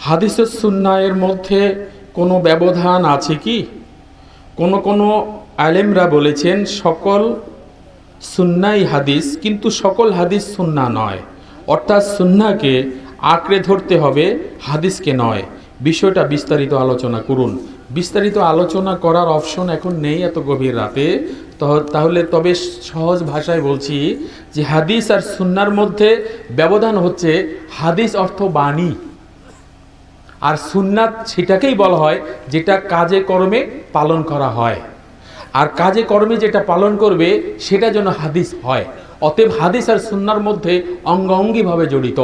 হাদিস ও সুন্নাহের মধ্যে কোনো ব্যবধান আছে কি? কোনো আলেমরা বলেছেন সকল সুন্নাই হাদিস, কিন্তু সকল হাদিস সুন্না নয়। অর্থাৎ সুন্নাকে আঁকড়ে ধরতে হবে, হাদিসকে নয়। বিষয়টা বিস্তারিত আলোচনা করুন। বিস্তারিত আলোচনা করার অপশন এখন নেই এত গভীর রাতে। তাহলে তবে সহজ ভাষায় বলছি যে হাদিস আর সুন্নার মধ্যে ব্যবধান হচ্ছে হাদিস অর্থ বাণী, আর সুন্নাত সেটাকেই বলা হয় যেটা কাজে কর্মে পালন করা হয়, আর কাজে কর্মে যেটা পালন করবে সেটা যেন হাদিস হয়। অতএব হাদিস আর সুন্নার মধ্যে অঙ্গাঙ্গিভাবে জড়িত।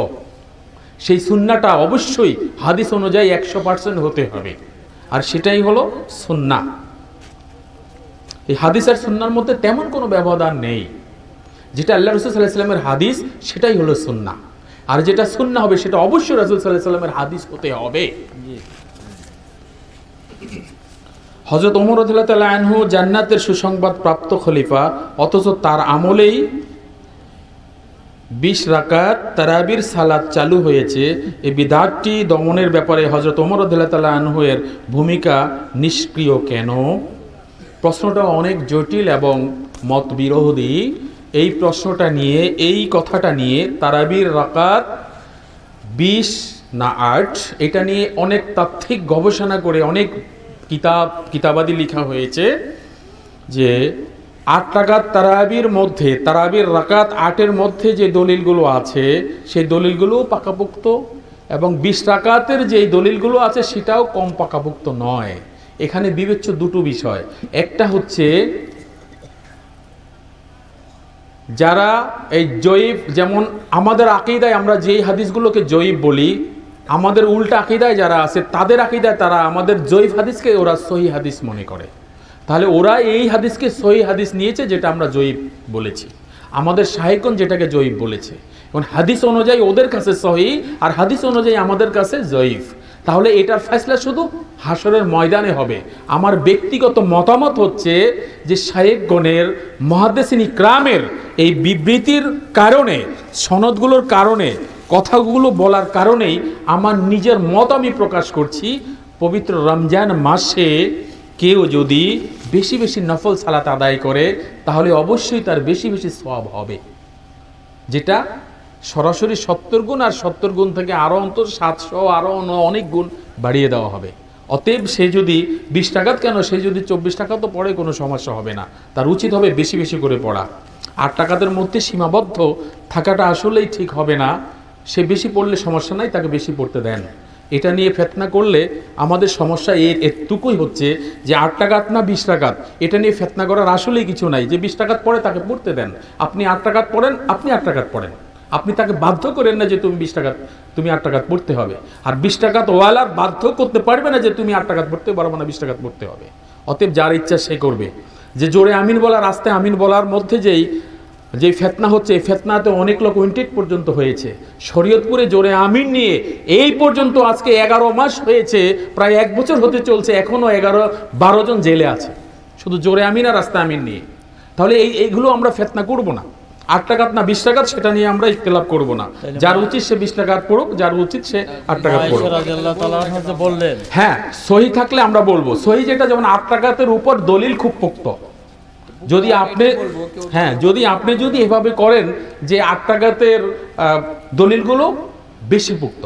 সেই সুন্নাটা অবশ্যই হাদিস অনুযায়ী 100% হতে হবে, আর সেটাই হলো সুন্না। এই হাদিস আর সুন্নার মধ্যে তেমন কোনো ব্যবধান নেই। যেটা আল্লাহ রাসূল সাল্লাল্লাহু আলাইহি ওয়াসাল্লামের হাদিস সেটাই হলো সুন্না, আর যেটা সুন্না হবে সেটা অবশ্যই রাসূল সাল্লাল্লাহু আলাইহি ওয়াসাল্লামের হাদিস হতে হবে। হযরত ওমর রাদিয়াল্লাহু তাআলা আনহু জান্নাতের সুসংবাদ প্রাপ্ত খলিফা, অথচ তার আমলেই 20 রাকাত তারাবির সালাত চালু হয়েছে। এই বিদআতটি দমনের ব্যাপারে হযরত ওমর রাদিয়াল্লাহু তাআলা আনহু এর ভূমিকা নিষ্ক্রিয় কেন? প্রশ্নটা অনেক জটিল এবং মত বিরোধী। এই প্রশ্নটা নিয়ে, এই কথাটা নিয়ে তারাবির রাকাত 20 না 8, এটা নিয়ে অনেক তাত্ত্বিক গবেষণা করে অনেক কিতাবাদি লেখা হয়েছে যে 8 রাকাত তারাবির মধ্যে, তারাবির রাকাত 8-এর মধ্যে যে দলিলগুলো আছে সেই দলিলগুলো পাকাপোক্ত, এবং 20 রাকাতের যে দলিলগুলো আছে সেটাও কম পাকাপোক্ত নয়। এখানে বিবেচ্য দুটো বিষয়। একটা হচ্ছে যারা এই জয়ীফ, যেমন আমাদের আকীদায় আমরা যেই হাদিসগুলোকে জয়ীফ বলি, আমাদের উল্টা আকীদায় যারা আছে তাদের আকীদায় তারা আমাদের জয়ীফ হাদিসকে ওরা সহিহ হাদিস মনে করে। তাহলে ওরা এই হাদিসকে সহিহ হাদিস নিয়েছে যেটা আমরা জয়ীফ বলেছি, আমাদের শায়খগণ যেটাকে জয়ীফ বলেছে। এখন হাদিস অনুযায়ী ওদের কাছে সহিহ, আর হাদিস অনুযায়ী আমাদের কাছে জয়ীফ। তাহলে এটার ফয়সালা শুধু হাসরের ময়দানে হবে। আমার ব্যক্তিগত মতামত হচ্ছে যে শায়খগণের, মুহাদ্দিসিন ইকরামের এই বিবৃতির কারণে, সনদগুলোর কারণে, কথাগুলো বলার কারণেই আমার নিজের মত আমি প্রকাশ করছি। পবিত্র রমজান মাসে কেউ যদি বেশি বেশি নফল সালাত আদায় করে তাহলে অবশ্যই তার বেশি বেশি সওয়াব হবে, যেটা সরাসরি 70 গুণ, আর 70 গুণ থেকে আরও অন্তত 700, আরও অনেক গুণ বাড়িয়ে দেওয়া হবে। অতএব সে যদি 20 টাকাত কেন, সে যদি 24 টাকা তো পড়ে কোনো সমস্যা হবে না। তার উচিত হবে বেশি বেশি করে পড়া। 8 টাকাতের মধ্যে সীমাবদ্ধ থাকাটা আসলেই ঠিক হবে না। সে বেশি পড়লে সমস্যা নাই, তাকে বেশি পড়তে দেন। এটা নিয়ে ফেতনা করলে আমাদের সমস্যা এতটুকুই হচ্ছে যে 8 টাকাত না 20 টাকাত, এটা নিয়ে ফেতনা করার আসলেই কিছু নাই। যে 20 টাকাত পড়ে তাকে পড়তে দেন। আপনি 8 টাকাত পড়েন, আপনি 8 টাকাত পড়েন। আপনি তাকে বাধ্য করেন না যে তুমি 20 টাকাত, তুমি 8 টাকাত পড়তে হবে। আর 20 টাকাত ওয়ালার বাধ্য করতে পারবে না যে তুমি 8 টাকাত পড়তে পারবে না, 20 টাকাত পড়তে হবে। অতএব যার ইচ্ছা সে করবে। যে জোরে আমিন বলার, আস্তে আমিন বলার মধ্যে যেই ফেতনা হচ্ছে, এই ফেতনাতে অনেক লোক ওয়েন্টেড পর্যন্ত হয়েছে। শরীয়তপুরে জোরে আমিন নিয়ে এই পর্যন্ত আজকে 11 মাস হয়েছে, প্রায় 1 বছর হতে চলছে, এখনো 11-12 জন জেলে আছে শুধু জোরে আমিন আর আস্তে আমিন নিয়ে। তাহলে এইগুলো আমরা ফেতনা করব না। 8 টাকাত না 20 টাকাত সেটা নিয়ে আমরা ইখতিলাফ করব না। যার উচিত সে 20 টাকাত পড়ুক, যার উচিত সে 8 টাকাত পড়ুক। হ্যাঁ, সহি থাকলে আমরা বলবো সহি, যেটা যেমন 8 টাকাতের উপর দলিল খুব পোক্ত। যদি আপনি যদি এভাবে করেন যে 8 টাকাতের দলিলগুলো বেশি পোক্ত,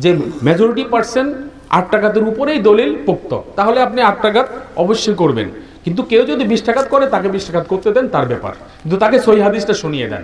যে মেজরিটি পার্সেন্ট 8 টাকাতের উপরেই দলিল পোক্ত, তাহলে আপনি 8 টাকাত অবশ্যই করবেন। কিন্তু কেউ যদি 20 টাকাত করে তাকে 20 টাকাত করতে দেন, তার ব্যাপার, কিন্তু তাকে সহিহ হাদিসটা শুনিয়ে দেন।